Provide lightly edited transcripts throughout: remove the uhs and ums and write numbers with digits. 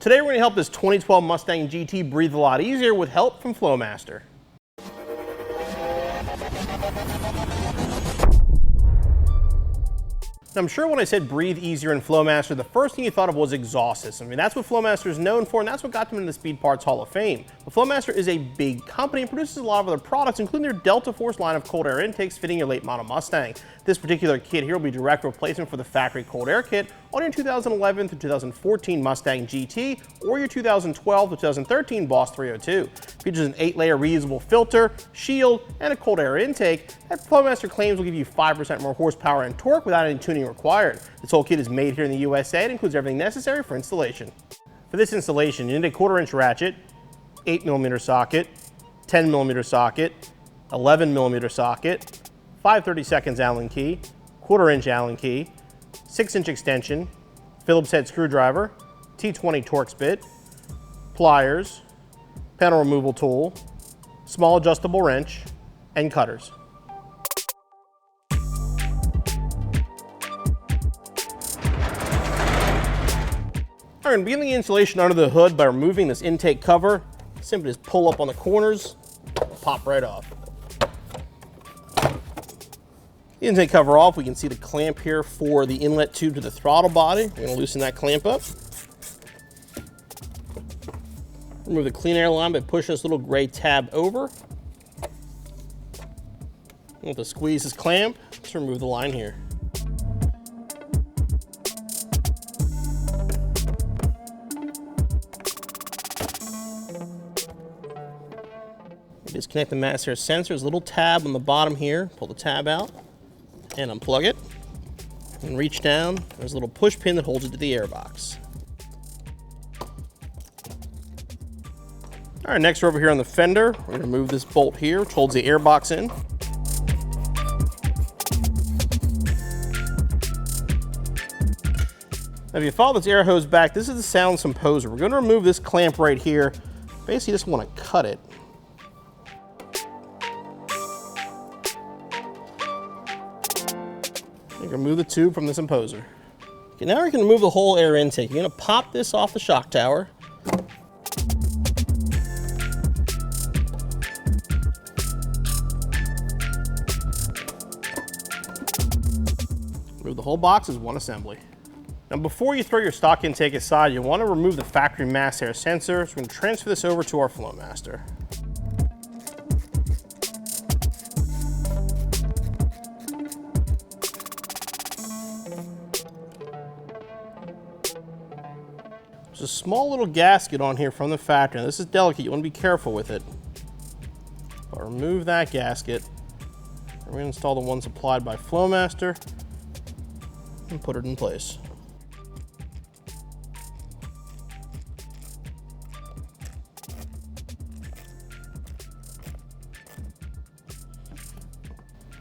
Today we're going to help this 2012 Mustang GT breathe a lot easier with help from Flowmaster. Now, I'm sure when I said breathe easier in Flowmaster, the first thing you thought of was exhaust system. I mean, that's what Flowmaster is known for, and that's what got them into the Speed Parts Hall of Fame. But Flowmaster is a big company and produces a lot of other products, including their Delta Force line of cold air intakes fitting your late model Mustang. This particular kit here will be direct replacement for the factory cold air kit on your 2011 through 2014 Mustang GT or your 2012 to 2013 Boss 302. It features an 8-layer reusable filter, shield, and a cold air intake that Flowmaster claims will give you 5% more horsepower and torque without any tuning required. This whole kit is made here in the USA and includes everything necessary for installation. For this installation, you need a 1/4-inch ratchet, 8mm socket, 10mm socket, 11mm socket, 5/32 Allen key, 1/4-inch Allen key, 6-inch extension, Phillips head screwdriver, T20 Torx bit, pliers, panel removal tool, small adjustable wrench, and cutters. All right, I'm beginning the installation under the hood by removing this intake cover. Simply just pull up on the corners, pop right off. The intake cover off, we can see the clamp here for the inlet tube to the throttle body. We're going to loosen that clamp up. Remove the clean air line by pushing this little gray tab over. With the squeeze this clamp, let's remove the line here. Disconnect the mass air sensor. There's a little tab on the bottom here. Pull the tab out and unplug it. And reach down. There's a little push pin that holds it to the airbox. All right, next we're over here on the fender. We're going to remove this bolt here, which holds the airbox in. Now, if you follow this air hose back, this is the sound composer. We're going to remove this clamp right here. Basically, just want to cut it. You can remove the tube from this imposer. Okay, now we can remove the whole air intake. You're going to pop this off the shock tower. Remove the whole box as one assembly. Now, before you throw your stock intake aside, you want to remove the factory mass air sensor. So we're going to transfer this over to our Flowmaster. There's a small little gasket on here from the factory. Now, this is delicate. You want to be careful with it. But remove that gasket. We're going to install the one supplied by Flowmaster and put it in place.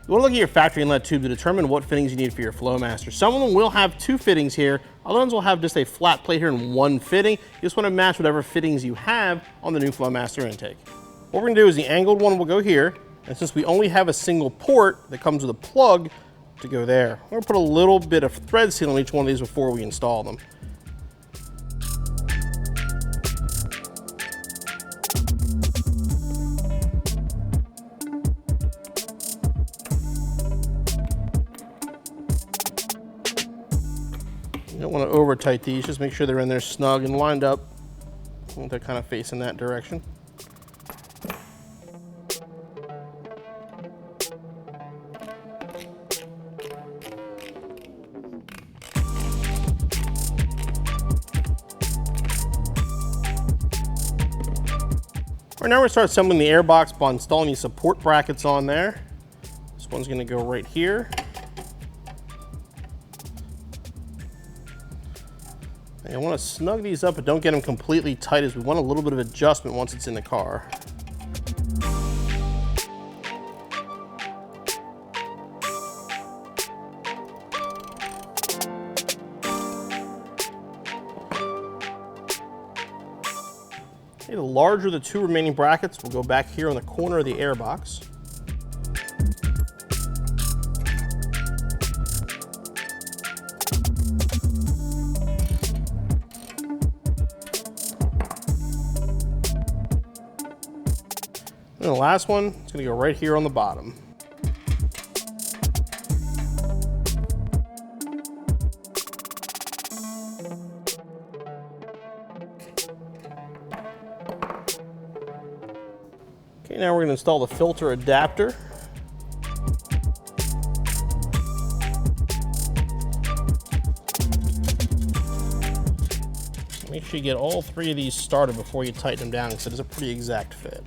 You want to look at your factory inlet tube to determine what fittings you need for your Flowmaster. Some of them will have 2 fittings here. Other ones will have just a flat plate here and 1 fitting. You just want to match whatever fittings you have on the new Flowmaster intake. What we're going to do is the angled one will go here. And since we only have a single port that comes with a plug to go there, we're going to put a little bit of thread seal on each one of these before we install them. You don't want to over tight these, just make sure they're in there snug and lined up. They're kind of facing that direction. All right, now we're going to start assembling the airbox by installing these support brackets on there. This one's going to go right here. I want to snug these up, but don't get them completely tight, as we want a little bit of adjustment once it's in the car. Okay, the larger of the 2 remaining brackets will go back here on the corner of the airbox. And the last one, it's gonna go right here on the bottom. Okay, now we're gonna install the filter adapter. Make sure you get all three of these started before you tighten them down, because it is a pretty exact fit.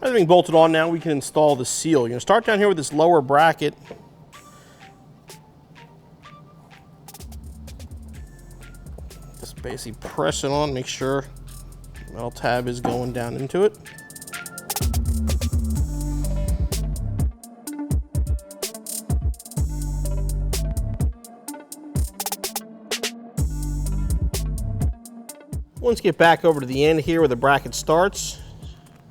Everything bolted on now, we can install the seal. You're gonna start down here with this lower bracket. Just basically press it on, make sure the metal tab is going down into it. Once you get back over to the end here where the bracket starts,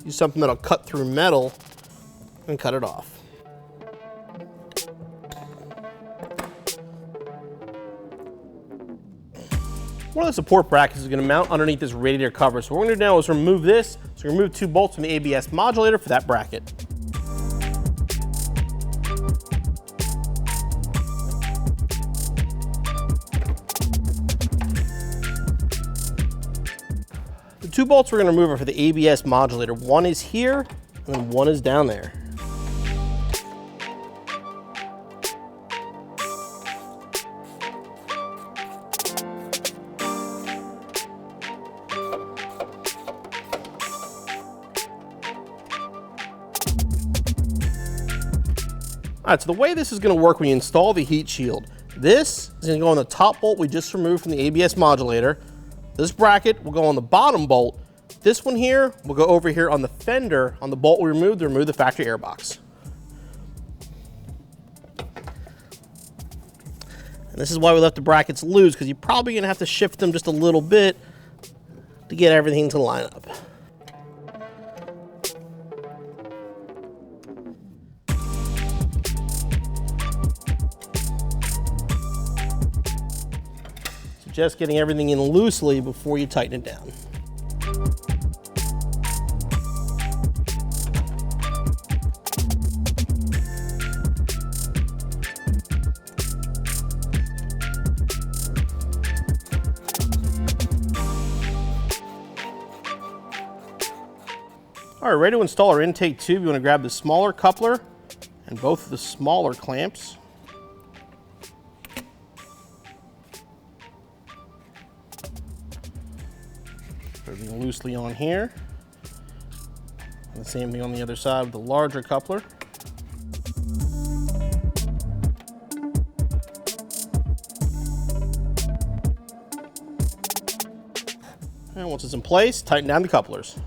use something that'll cut through metal and cut it off. One of the support brackets is going to mount underneath this radiator cover. So what we're going to do now is remove this. So we're going to remove 2 bolts from the ABS modulator for that bracket. The 2 bolts we're going to remove are for the ABS modulator. One is here, and then one is down there. All right, so the way this is going to work when you install the heat shield, this is going to go on the top bolt we just removed from the ABS modulator. This bracket will go on the bottom bolt. This one here will go over here on the fender on the bolt we removed to remove the factory airbox. And this is why we left the brackets loose, because you're probably going to have to shift them just a little bit to get everything to line up. Just getting everything in loosely before you tighten it down. All right, ready to install our intake tube. You want to grab the smaller coupler and both of the smaller clamps. Everything loosely on here. And the same thing on the other side with the larger coupler. And once it's in place, tighten down the couplers.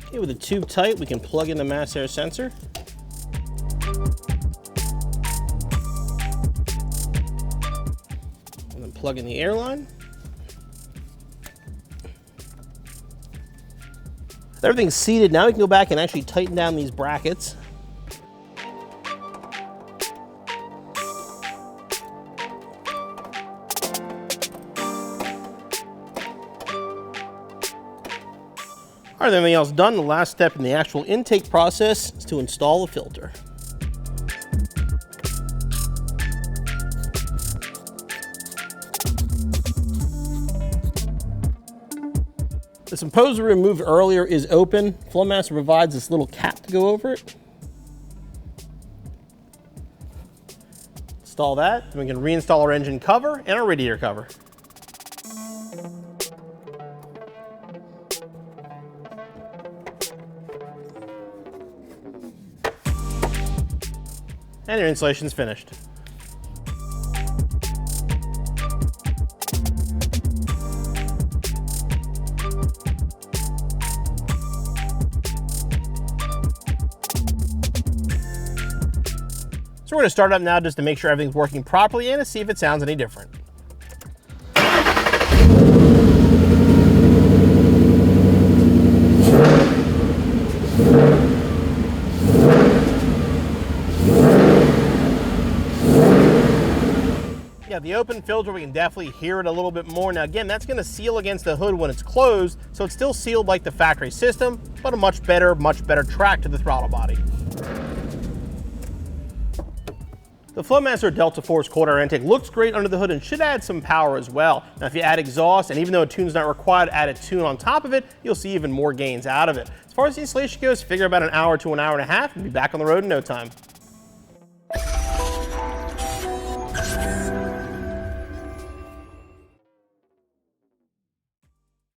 Okay, with the tube tight, we can plug in the mass air sensor. And then plug in the air line. Everything's seated. Now we can go back and actually tighten down these brackets. All right, everything else done. The last step in the actual intake process is to install the filter. The imposer we removed earlier is open. Flowmaster provides this little cap to go over it. Install that, then we can reinstall our engine cover and our radiator cover. And your installation's finished. So we're going to start it up now just to make sure everything's working properly and to see if it sounds any different. Yeah, the open filter, we can definitely hear it a little bit more. Now again, that's going to seal against the hood when it's closed, so it's still sealed like the factory system, but a much better track to the throttle body. The Flowmaster Delta Force cold air intake looks great under the hood and should add some power as well. Now if you add exhaust, and even though a tune's not required, add a tune on top of it, you'll see even more gains out of it. As far as the installation goes, figure about an hour to an hour and a half and be back on the road in no time.